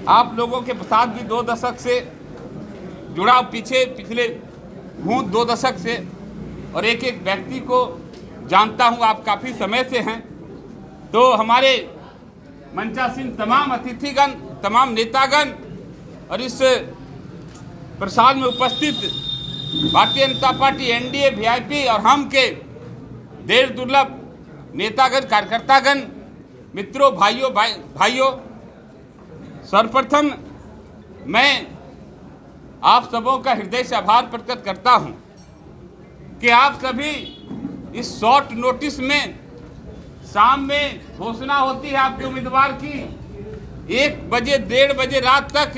आप लोगों के साथ भी 2 दशक से जुड़ाव पिछले हूँ 2 दशक से, और एक एक व्यक्ति को जानता हूँ, आप काफ़ी समय से हैं। तो हमारे मंचासीन तमाम अतिथिगण, तमाम नेतागण और इस प्रसाद में उपस्थित Bharatiya Janata party, NDA, VIP और हम के देश दुर्लभ नेतागण, कार्यकर्तागण, मित्रों, भाइयों, सर्वप्रथम मैं आप सबों का हृदय से आभार प्रकट करता हूं कि आप सभी इस शॉर्ट नोटिस में शाम में घोषणा होती है आपके उम्मीदवार की, 1 बजे 1:30 बजे रात तक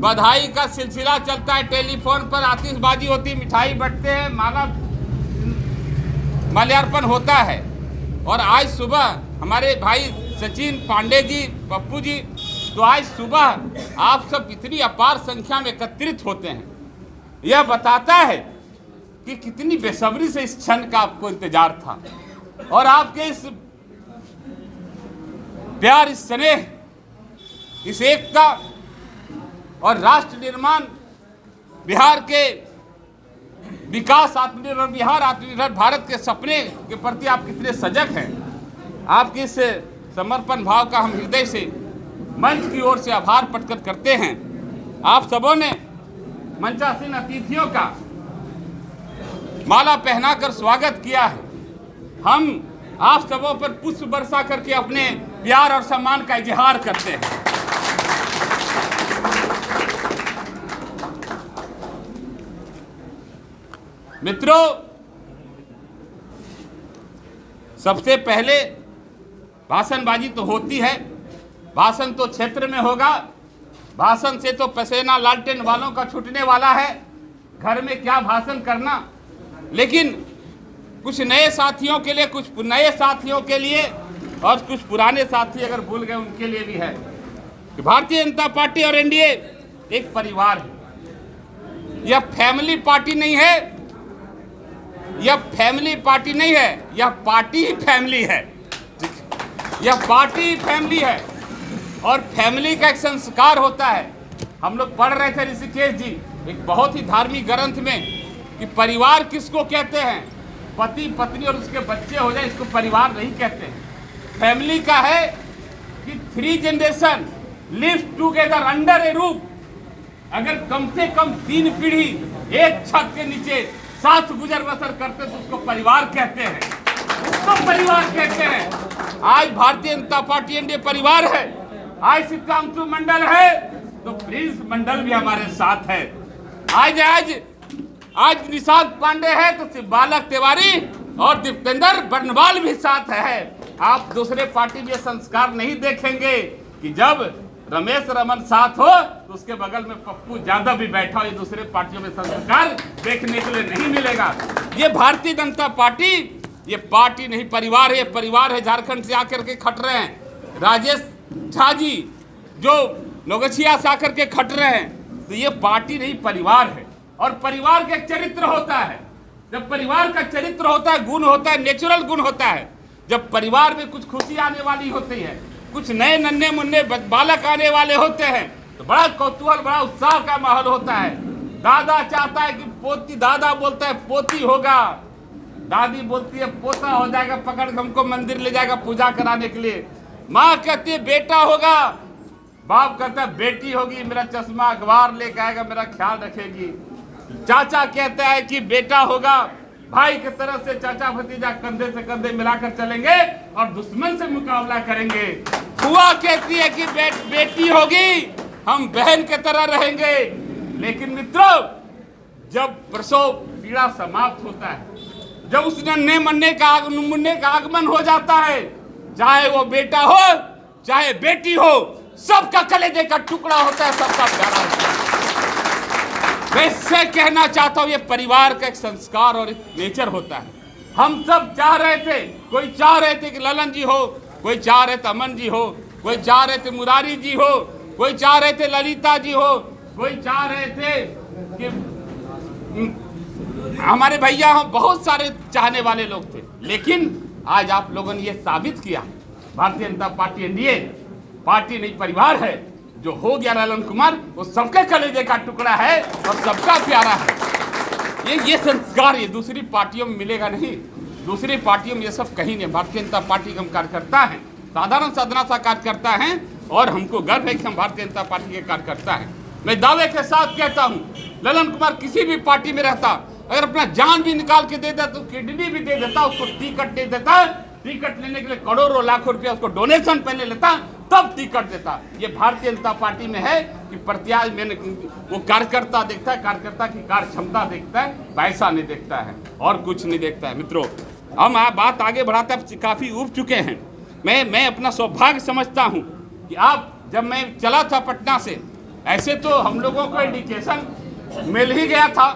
बधाई का सिलसिला चलता है, टेलीफोन पर आतिशबाजी होती है, मिठाई बंटते हैं, माल्यार्पण होता है। और आज सुबह हमारे भाई सचिन पांडे जी, पप्पू जी, तो आज सुबह आप सब इतनी अपार संख्या में एकत्रित होते हैं, यह बताता है कि कितनी बेसब्री से इस क्षण का आपको इंतजार था। और आपके इस प्यार, इस स्नेह, इस एकता और राष्ट्र निर्माण, बिहार के विकास, आत्मनिर्भर बिहार, आत्मनिर्भर भारत के सपने के प्रति आप कितने सजग हैं। आपके इस समर्पण भाव का हम हृदय से मंच की ओर से आभार प्रकट करते हैं। आप सबों ने मंचासीन अतिथियों का माला पहनाकर स्वागत किया है। हम आप सबों पर पुष्प वर्षा करके अपने प्यार और सम्मान का इजहार करते हैं। मित्रों, सबसे पहले भाषणबाजी तो होती है, भाषण तो क्षेत्र में होगा, भाषण से तो पसीना लालटेन वालों का छूटने वाला है, घर में क्या भाषण करना। लेकिन कुछ नए साथियों के लिए, कुछ नए साथियों के लिए और कुछ पुराने साथी अगर भूल गए उनके लिए भी है कि भारतीय जनता पार्टी और एनडीए एक परिवार है। यह फैमिली पार्टी नहीं है, यह फैमिली पार्टी नहीं है, यह पार्टी ही फैमिली है। यह पार्टी ही फैमिली है और फैमिली का एक संस्कार होता है। हम लोग पढ़ रहे थे ऋषिकेश जी एक बहुत ही धार्मिक ग्रंथ में कि परिवार किसको कहते हैं, पति पत्नी और उसके बच्चे हो जाए, इसको परिवार नहीं कहते हैं। फैमिली का है कि 3 जनरेशन लिव टुगेदर अंडर ए रूफ। अगर कम से कम 3 पीढ़ी एक छत के नीचे साथ गुजर बसर करते तो उसको परिवार कहते हैं, उसको परिवार कहते हैं। आज भारतीय जनता पार्टी एनडीए परिवार है। आज सिद्धांशु मंडल है तो प्रिंस मंडल भी हमारे साथ है। आज निषाद पांडे है तो शिवबालक तिवारी और दीपेंद्र बर्नवाल भी साथ है। आप दूसरे पार्टी में संस्कार नहीं देखेंगे कि जब रमेश रमन साथ हो तो उसके बगल में पप्पू यादव भी बैठा हो। ये दूसरे पार्टियों में संस्कार देखने के लिए नहीं मिलेगा। ये भारतीय जनता पार्टी, ये पार्टी नहीं परिवार है। ये परिवार है। झारखंड से आकर के खट रहे हैं राजेश झा जी, जो नौगछिया से आकर के खट रहे हैं, तो ये पार्टी नहीं परिवार है। और परिवार का एक चरित्र होता है। जब परिवार का चरित्र होता है, गुण होता है, नेचुरल गुण होता है। जब परिवार में कुछ खुशी आने वाली होती है, कुछ नए नन्हे मुन्ने बालक आने वाले होते हैं, तो बड़ा कौतूहल, बड़ा उत्साह का माहौल होता है। दादा चाहता है कि पोती, दादा बोलता है पोती होगा, दादी बोलती है पोता हो जाएगा, पकड़ हमको मंदिर ले जाएगा पूजा कराने के लिए। माँ कहती है बेटा होगा, बाप कहता है बेटी होगी, मेरा चश्मा अखबार लेकर आएगा, मेरा ख्याल रखेगी। चाचा कहता है कि बेटा होगा, भाई की तरफ से चाचा भतीजा कंधे से कंधे मिलाकर चलेंगे और दुश्मन से मुकाबला करेंगे। बुआ कहती है कि बेटी होगी, हम बहन की तरह रहेंगे। लेकिन मित्रों, जब प्रसव पीड़ा समाप्त होता है, जब उस नन्हे मुन्ने का आगमन हो जाता है, चाहे वो बेटा हो चाहे बेटी हो, सबका कलेजे का टुकड़ा होता है, सबका प्यारा होता है। मैं इससे कहना चाहता हूं, ये परिवार का एक संस्कार और एक नेचर होता है। हम सब चाह रहे थे, कोई चाह रहे थे कि ललन जी हो, कोई चाह रहे थे अमन जी हो, कोई चाह रहे थे मुरारी जी हो, कोई चाह रहे थे ललिता जी हो, कोई चाह रहे थे कि हमारे भैया हो, बहुत सारे चाहने वाले लोग थे। लेकिन आज आप लोगों ने ये साबित किया, Bharatiya Janata party NDA party नहीं परिवार है। जो हो गया ललन कुमार वो सबके कलेजे का टुकड़ा है और सबका प्यारा है। ये संस्कार ये दूसरी पार्टियों में मिलेगा नहीं। दूसरी पार्टियों में ये सब कहीं नहीं। भारतीय जनता पार्टी के हम कार्यकर्ता हैं, साधारण साधना सा कार्यकर्ता हैं और हमको गर्व है कि हम भारतीय जनता पार्टी के कार्यकर्ता हैं। मैं दावे के साथ कहता हूं, ललन कुमार किसी भी पार्टी में रहता, अगर अपना जान भी निकाल के दे देता, तो किडनी भी दे देता, उसको टिकट दे देता, टिकट लेने के लिए करोड़ों लाखों रुपया उसको डोनेशन पहले लेता, तब टिकट देता। ये भारतीय जनता पार्टी में है कि प्रत्याशी मैंने वो कार्यकर्ता देखता है, कार्यकर्ता की कार्य क्षमता देखता है, पैसा नहीं देखता है और कुछ नहीं देखता है। मित्रों, हम बात आगे बढ़ाते हैं, काफ़ी उब चुके हैं। मैं अपना सौभाग्य समझता हूँ कि आप, जब मैं चला था पटना से, ऐसे तो हम लोगों को इंडिकेशन मिल ही गया था,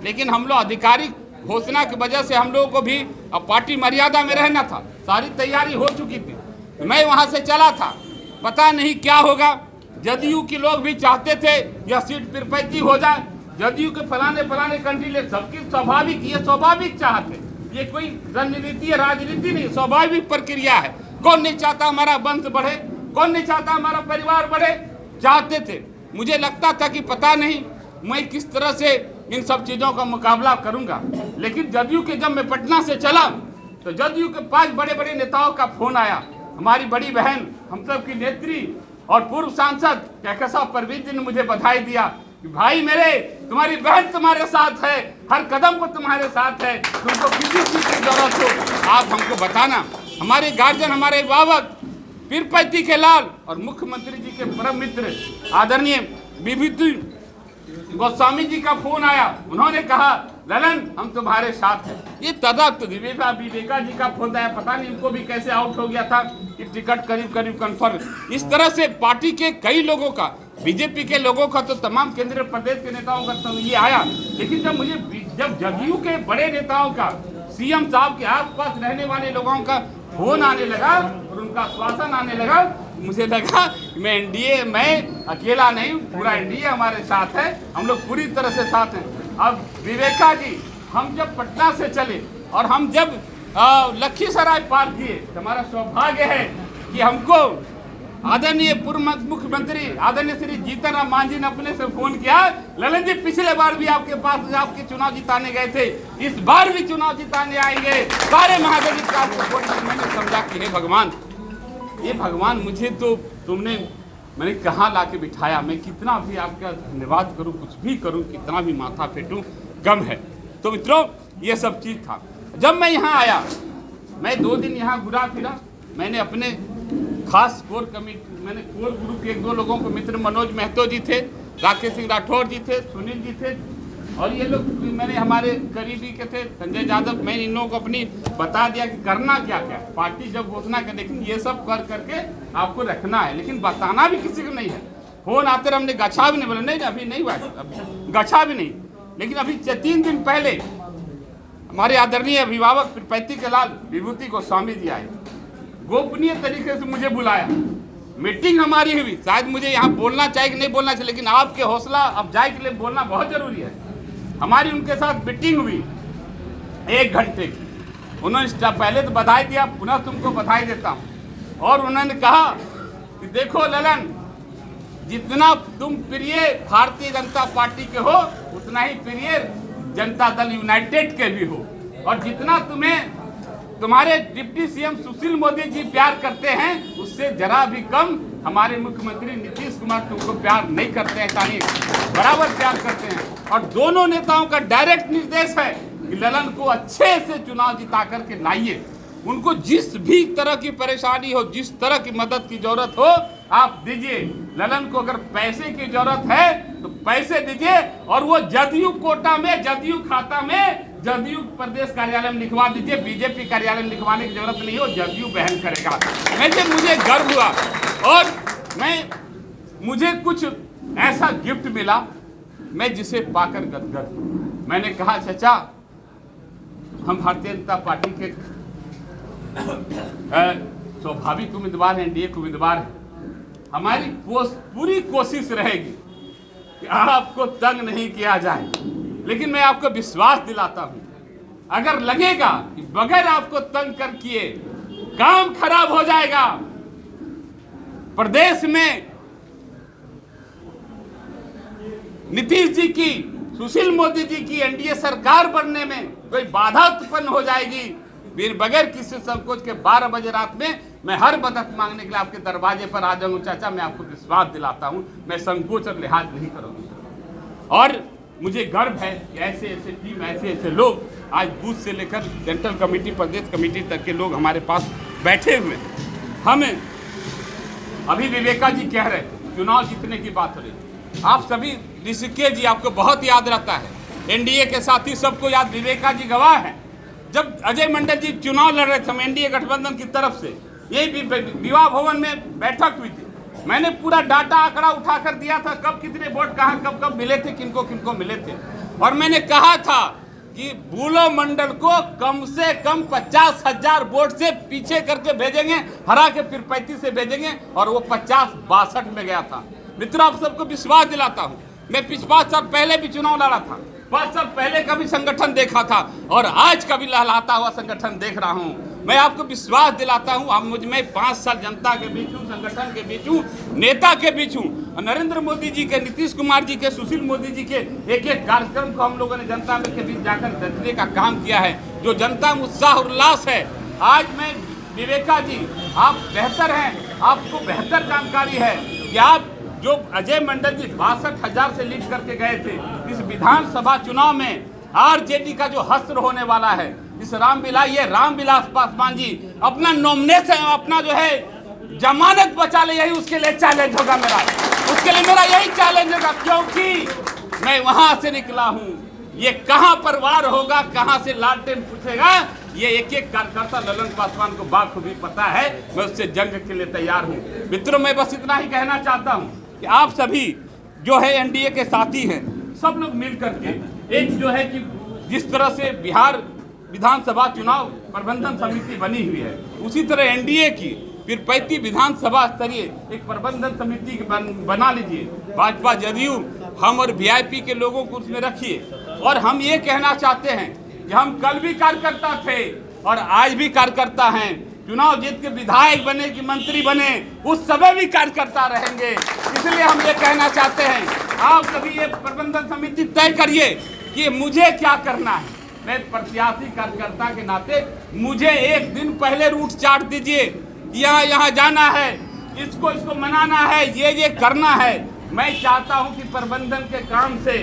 लेकिन हम लोग आधिकारिक घोषणा की वजह से हम लोगों को भी अब पार्टी मर्यादा में रहना था, सारी तैयारी हो चुकी थी। मैं वहाँ से चला था, पता नहीं क्या होगा। जदयू के लोग भी चाहते थे यह सीट पीरपैंती हो जाए, जदयू के फलाने कैंडिडेट, सबकी स्वाभाविक, ये स्वाभाविक चाहत है, ये कोई रणनीति या राजनीति नहीं, स्वाभाविक प्रक्रिया है। कौन नहीं चाहता हमारा वंश बढ़े, कौन नहीं चाहता हमारा परिवार बढ़े, चाहते थे। मुझे लगता था कि पता नहीं मैं किस तरह से इन सब चीज़ों का मुकाबला करूंगा, लेकिन जदयू के जब मैं पटना से चला तो जदयू के 5 बड़े बड़े नेताओं का फोन आया। हमारी बड़ी बहन, हम सब की नेत्री और पूर्व सांसद कहकशा परवीन जी ने मुझे बधाई दिया कि भाई मेरे, तुम्हारी बहन तुम्हारे साथ है, हर कदम पर तुम्हारे साथ है, तुमको किसी चीज़ की जरूरत हो आप हमको बताना। हमारे गार्जियन, हमारे अभिभावक पीरपैंती के लाल और मुख्यमंत्री जी के परम मित्र आदरणीय विभूति गोस्वामी जी का फोन आया। उन्होंने कहा ललन हम तुम्हारे साथ हैं। ये तदर्थ विवेका जी का फोन आया, पता नहीं इनको भी कैसे आउट हो गया था कि टिकट करीब कन्फर्म। इस तरह से पार्टी के कई लोगों का, बीजेपी के लोगों का, तो तमाम केंद्रीय प्रदेश के नेताओं का तो ये आया, लेकिन जब जदयू के बड़े नेताओं का, सीएम साहब के आसपास रहने वाले लोगों का फोन आने लगा और उनका आश्वासन आने लगा, मुझे लगा मैं एनडीए, मैं अकेला नहीं, पूरा एनडीए हमारे साथ है, हम लोग पूरी तरह से साथ हैं। अब विवेका जी, हम जब पटना से चले और हम जब लखीसराय पार किए, तो हमारा सौभाग्य है कि हमको आदरणीय पूर्व मुख्यमंत्री आदरणीय श्री जीतन राम मांझी ने अपने से फोन किया, ललन जी पिछले बार भी आपके पास आपके चुनाव जिताने गए थे, इस बार भी चुनाव जिताने आएंगे, सारे महादेव का सपोर्ट। मैंने समझा कि हे भगवान, ये भगवान मुझे तो मैंने कहाँ ला के बिठाया, मैं कितना भी आपका धन्यवाद करूं, कुछ भी करूं, कितना भी माथा फेंटूं, कम है। तो मित्रों, ये सब चीज़ था। जब मैं यहाँ आया, मैं 2 दिन यहाँ घुरा फिरा, मैंने अपने खास कोर कमेटी, मैंने कोर ग्रुप के 1-2 लोगों को, मित्र मनोज महतो जी थे, राकेश सिंह राठौर जी थे, सुनील जी थे, और ये लोग मैंने हमारे करीबी के थे, संजय यादव। मैंने इन लोगों को अपनी बता दिया कि करना क्या क्या, पार्टी जब घोषणा कर, लेकिन ये सब कर करके आपको रखना है, लेकिन बताना भी किसी को नहीं है। फोन आते रहे, हमने गछा भी नहीं, बोले नहीं अभी नहीं हुआ, गछा भी नहीं। लेकिन अभी 3 दिन पहले हमारे आदरणीय अभिभावक पीरपैंती के लाल विभूति गोस्वामी जी आए, गोपनीय तरीके से मुझे बुलाया, मीटिंग हमारी हुई। शायद मुझे यहाँ बोलना चाहिए कि नहीं बोलना चाहिए, लेकिन आपके हौसला अफजाई के लिए बोलना बहुत जरूरी है। हमारी उनके साथ मीटिंग हुई 1 घंटे की। उन्होंने पहले तो बधाई दिया, पुनः तुमको बधाई देता हूँ, और उन्होंने कहा कि देखो ललन, जितना तुम प्रिय भारतीय जनता पार्टी के हो, उतना ही प्रिय जनता दल यूनाइटेड के भी हो, और जितना तुम्हारे डिप्टी सीएम सुशील मोदी जी प्यार करते हैं, उससे जरा भी कम हमारे मुख्यमंत्री नीतीश कुमार तुमको प्यार नहीं करते हैं, कहीं बराबर प्यार करते हैं। और दोनों नेताओं का डायरेक्ट निर्देश है कि ललन को अच्छे से चुनाव जिता करके लाइए, उनको जिस भी तरह की परेशानी हो, जिस तरह की मदद की जरूरत हो आप दीजिए। ललन को अगर पैसे की जरूरत है तो पैसे दीजिए, और वो जदयू कोटा में, जदयू खाता में, जदयू प्रदेश कार्यालय में लिखवा दीजिए, बीजेपी कार्यालय में लिखवाने की जरूरत नहीं हो, जदयू बहन करेगा। वैसे मुझे गर्व हुआ, और मुझे कुछ ऐसा गिफ्ट मिला, मैं जिसे पाकर गदगद। मैंने कहा चाचा, हम भारतीय जनता पार्टी के स्वाभाविक उम्मीदवार हैं, एनडीए के उम्मीदवार हैं, हमारी पूरी कोशिश रहेगी कि आपको तंग नहीं किया जाए, लेकिन मैं आपको विश्वास दिलाता हूं, अगर लगेगा कि बगैर आपको तंग कर किए काम खराब हो जाएगा, प्रदेश में नीतीश जी की, सुशील मोदी जी की एनडीए सरकार बनने में कोई बाधा उत्पन्न हो जाएगी, फिर बगैर किसी संकोच के 12 बजे रात में मैं हर मदद मांगने के लिए आपके दरवाजे पर आ जाऊंगा। चाचा, मैं आपको विश्वास दिलाता हूं, मैं संकोच और लिहाज नहीं करूंगा। और मुझे गर्व है कि ऐसे ऐसे टीम, ऐसे ऐसे लोग आज बूथ से लेकर सेंट्रल कमेटी, प्रदेश कमेटी तक के लोग हमारे पास बैठे हुए हैं। हमें अभी विवेका जी कह रहे थे चुनाव जीतने की बात हो रही, आप सभी ऋषिकेश जी आपको बहुत याद रहता है, एनडीए के साथी सबको याद, विवेका जी गवाह हैं। जब अजय मंडल जी चुनाव लड़ रहे थे, हम एनडीए गठबंधन की तरफ से, यही विवाह भवन में बैठक हुई थी, मैंने पूरा डाटा आंकड़ा उठाकर दिया था, कब कितने वोट कहाँ कब कब मिले थे, किनको किनको मिले थे। और मैंने कहा था कि बुलो मंडल को कम से कम 50,000 वोट से पीछे करके भेजेंगे, हरा के फिर 35 से भेजेंगे, और वो 50-62 में गया था। मित्रों, आप सबको विश्वास दिलाता हूँ, मैं 5 साल पहले भी चुनाव लड़ा था, 5 साल पहले का भी संगठन देखा था, और आज का भी लहलाता हुआ संगठन देख रहा हूँ। मैं आपको विश्वास दिलाता हूँ, हम मुझ में 5 साल जनता के बीच हूँ, संगठन के बीच हूँ, नेता के बीच हूँ। नरेंद्र मोदी जी के, नीतीश कुमार जी के, सुशील मोदी जी के एक एक कार्यक्रम को हम लोगों ने जनता के बीच जाकर रखने का काम किया है, जो जनता में उत्साह और उल्लास है। आज मैं विवेका जी, आप बेहतर हैं, आपको बेहतर जानकारी है कि आप जो अजय मंडल जी 62,000 से लीड करके गए थे, इस विधानसभा चुनाव में आरजेडी का जो हस्त्र होने वाला है, इस रामविलास पासवान जी अपना नॉमिनेशन, अपना जो है जमानत बचा ले, यही उसके लिए चैलेंज होगा मेरा, उसके लिए मेरा यही चैलेंज होगा, क्योंकि मैं वहां से निकला हूं। ये कहां पर वार होगा, कहां से लालटेन पूछेगा, ये एक एक कार्यकर्ता ललन पासवान को बाखूबी पता है। मैं उससे जंग के लिए तैयार हूं। मित्रों, मैं बस इतना ही कहना चाहता हूं कि आप सभी जो है एनडीए के साथी हैं, सब लोग मिल करके एक जो है कि जिस तरह से बिहार विधानसभा चुनाव प्रबंधन समिति बनी हुई है, उसी तरह एनडीए की फिर 35 विधानसभा स्तरीय एक प्रबंधन समिति बना लीजिए। भाजपा, जदयू, हम और वीआईपी के लोगों को उसमें रखिए। और हम ये कहना चाहते हैं कि हम कल भी कार्यकर्ता थे और आज भी कार्यकर्ता हैं। चुनाव जीत के विधायक बने कि मंत्री बने, उस समय भी कार्यकर्ता रहेंगे। इसलिए हम ये कहना चाहते हैं, आप सभी ये प्रबंधन समिति तय करिए कि मुझे क्या करना है। मैं प्रत्याशी कार्यकर्ता के नाते मुझे एक दिन पहले रूट चार्ट दीजिए, यहाँ जाना है, इसको मनाना है, ये करना है। मैं चाहता हूं कि प्रबंधन के काम से,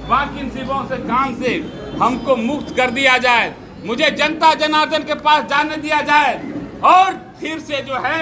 बाकी शिवों से काम से हमको मुक्त कर दिया जाए, मुझे जनता जनार्दन के पास जाने दिया जाए, और फिर से जो है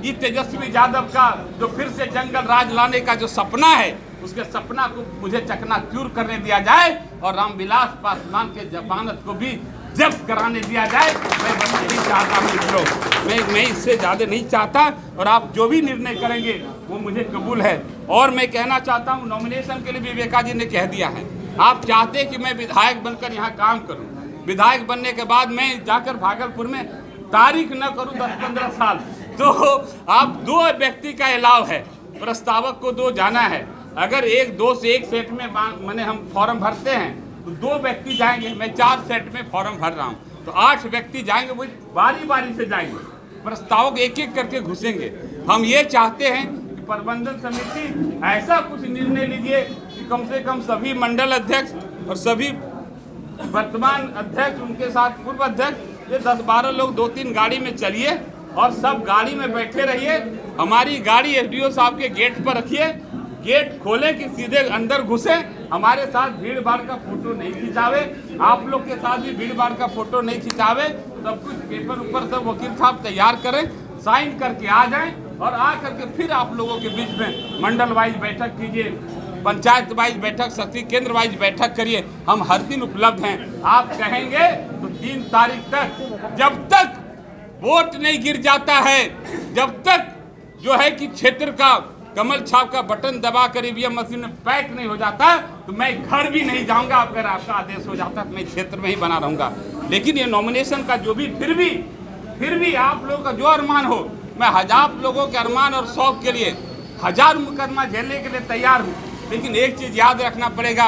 ये तेजस्वी यादव का जो फिर से जंगल राज लाने का जो सपना है, उसके सपना को मुझे चकनाचूर करने दिया जाए, और रामविलास पासवान के जमानत को भी जब्त कराने दिया जाए। मैं बस यही चाहता हूँ मित्रों, मैं इससे ज़्यादा नहीं चाहता, और आप जो भी निर्णय करेंगे वो मुझे कबूल है। और मैं कहना चाहता हूँ, नॉमिनेशन के लिए विवेका जी ने कह दिया है, आप चाहते हैं कि मैं विधायक बनकर यहाँ काम करूँ, विधायक बनने के बाद मैं जाकर भागलपुर में तारीख न करूँ 10-15 साल, तो आप 2 व्यक्ति का अलाव है, प्रस्तावक को 2 जाना है। अगर 1-2 से 1 सेट में मैंने हम फॉर्म भरते हैं तो 2 व्यक्ति जाएंगे, मैं 4 सेट में फॉर्म भर रहा हूँ, तो 8 व्यक्ति जाएंगे, वो बारी बारी से जाएंगे, प्रस्तावक एक एक करके घुसेंगे। हम ये चाहते हैं कि प्रबंधन समिति ऐसा कुछ निर्णय लीजिए कि कम से कम सभी मंडल अध्यक्ष और सभी वर्तमान अध्यक्ष, उनके साथ पूर्व अध्यक्ष, ये 10-12 लोग 2-3 गाड़ी में चलिए और सब गाड़ी में बैठे रहिए। हमारी गाड़ी एसडीओ साहब के गेट पर रखिए, गेट खोले कि सीधे अंदर घुसे, हमारे साथ भीड़ भाड़ का फोटो नहीं खिंचावे, आप लोग के साथ भी भीड़ भाड़ का फोटो नहीं खिंचावे। सब कुछ पेपर ऊपर सब वकील साहब तैयार करें, साइन करके आ जाएं, और आ करके फिर आप लोगों के बीच में मंडल वाइज बैठक कीजिए, पंचायत वाइज बैठक, शक्ति केंद्र वाइज बैठक करिए। हम हर दिन उपलब्ध हैं। आप कहेंगे तो 3 तारीख तक, जब तक वोट नहीं गिर जाता है, जब तक जो है कि क्षेत्र का कमल छाप का बटन दबा कर ईवीएम मशीन में पैक नहीं हो जाता, तो मैं घर भी नहीं जाऊंगा। अगर आपका आदेश हो जाता तो मैं क्षेत्र में ही बना रहूंगा। लेकिन ये नॉमिनेशन का जो भी फिर भी आप लोगों का जो अरमान हो, मैं 1000 लोगों के अरमान और शौक के लिए 1000 मुकदमा झेलने के लिए तैयार हूँ। लेकिन एक चीज़ याद रखना पड़ेगा,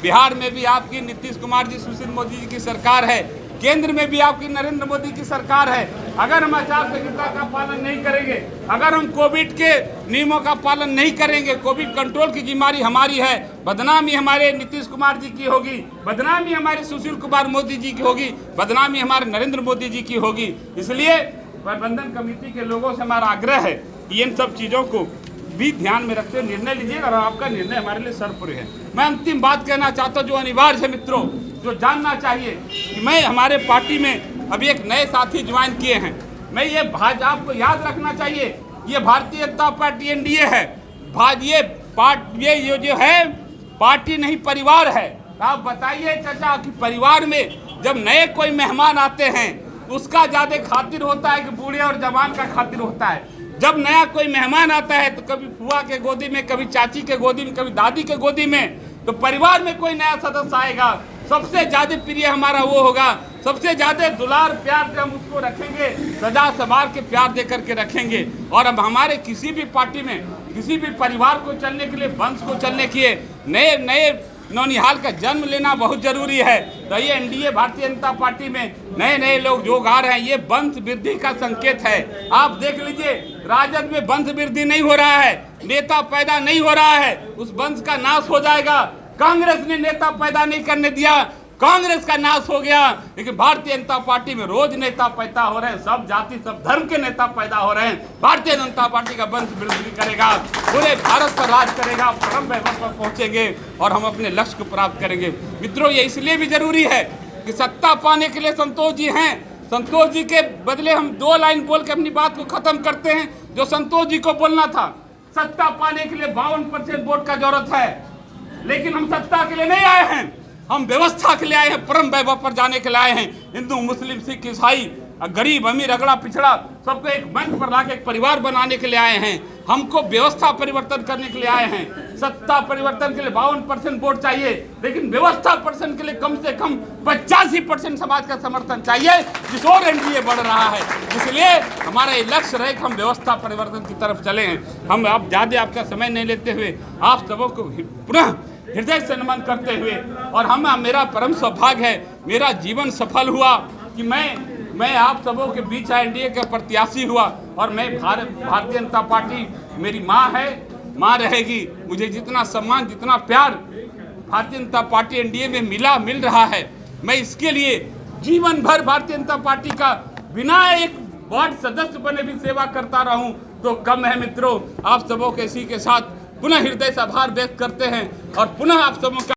बिहार में भी आपकी नीतीश कुमार जी, सुशील मोदी जी की सरकार है, केंद्र में भी आपकी नरेंद्र मोदी की सरकार है। अगर हम आचार संहिता का पालन नहीं करेंगे, अगर हम कोविड के नियमों का पालन नहीं करेंगे, कोविड कंट्रोल की जिम्मेदारी हमारी है। बदनामी हमारे नीतीश कुमार जी की होगी, बदनामी हमारे सुशील कुमार मोदी जी की होगी, बदनामी हमारे नरेंद्र मोदी जी की होगी। इसलिए प्रबंधन कमेटी के लोगों से हमारा आग्रह है कि इन सब चीज़ों को भी ध्यान में रखते हुए निर्णय लीजिएगा और आपका निर्णय हमारे लिए सर्वोपरि है। मैं अंतिम बात कहना चाहता हूँ जो अनिवार्य है मित्रों, जो जानना चाहिए कि मैं हमारे पार्टी में अभी एक नए साथी ज्वाइन किए हैं। मैं ये आपको याद रखना चाहिए, ये भारतीय जनता पार्टी एनडीए है। ये जो है पार्टी नहीं परिवार है। आप बताइए चाचा कि परिवार में जब नए कोई मेहमान आते हैं उसका ज़्यादा खातिर होता है कि बूढ़े और जवान का खातिर होता है। जब नया कोई मेहमान आता है तो कभी फुआ के गोदी में, कभी चाची के गोदी में, कभी दादी के गोदी में, तो परिवार में कोई नया सदस्य आएगा, सबसे ज़्यादा प्रिय हमारा वो होगा, सबसे ज़्यादा दुलार प्यार से हम उसको रखेंगे, सजा संभाल के प्यार दे करके रखेंगे। और अब हमारे किसी भी पार्टी में किसी भी परिवार को चलने के लिए, वंश को चलने के लिए नए नौनिहाल का जन्म लेना बहुत जरूरी है। तो ये एनडीए भारतीय जनता पार्टी में नए लोग जो आ रहे हैं, ये वंश वृद्धि का संकेत है। आप देख लीजिए राजद में वंश वृद्धि नहीं हो रहा है, नेता पैदा नहीं हो रहा है, उस वंश का नाश हो जाएगा। कांग्रेस ने नेता पैदा नहीं करने दिया, कांग्रेस का नाश हो गया। लेकिन भारतीय जनता पार्टी में रोज नेता पैदा हो रहे हैं, सब जाति सब धर्म के नेता पैदा हो रहे हैं। भारतीय जनता पार्टी का वंश वृद्धि करेगा, पूरे भारत पर राज करेगा, परम वैभव पर पहुंचेंगे और हम अपने लक्ष्य को प्राप्त करेंगे। मित्रों, ये इसलिए भी जरूरी है कि सत्ता पाने के लिए संतोष जी हैं। संतोष जी के बदले हम 2 लाइन बोल के अपनी बात को खत्म करते हैं जो संतोष जी को बोलना था। सत्ता पाने के लिए 52% वोट का जरूरत है, लेकिन हम सत्ता के लिए नहीं आए हैं, हम व्यवस्था के लिए आए हैं, परम वैभव पर जाने के लिए आए हैं। हिंदू मुस्लिम सिख ईसाई, गरीब अमीर अगड़ा पिछड़ा सबको एक मंच पर लाके एक परिवार बनाने के लिए आए हैं। हमको व्यवस्था परिवर्तन करने के लिए आए हैं। सत्ता परिवर्तन के लिए 52% वोट चाहिए, लेकिन व्यवस्था पर्सन के लिए कम से कम 85% समाज का समर्थन चाहिए, जिस और एनडीए बढ़ रहा है। इसलिए हमारा ये लक्ष्य रहे कि हम व्यवस्था परिवर्तन की तरफ चले हैं। हम अब ज़्यादा आपका समय नहीं लेते हुए आप सबों को पुनः हृदय से नमन करते हुए, और मेरा परम सौभाग्य है, मेरा जीवन सफल हुआ कि मैं आप सबों के बीच एनडीए का प्रत्याशी हुआ। और मैं भारतीय जनता पार्टी मेरी माँ है, माँ रहेगी। मुझे जितना सम्मान, जितना प्यार भारतीय जनता पार्टी एनडीए में मिल रहा है, मैं इसके लिए जीवन भर भारतीय जनता पार्टी का बिना एक वार्ड सदस्य बने भी सेवा करता रहूं तो कम है। मित्रों, आप सबों के इसी के साथ पुनः हृदय से आभार व्यक्त करते हैं और पुनः आप सबों का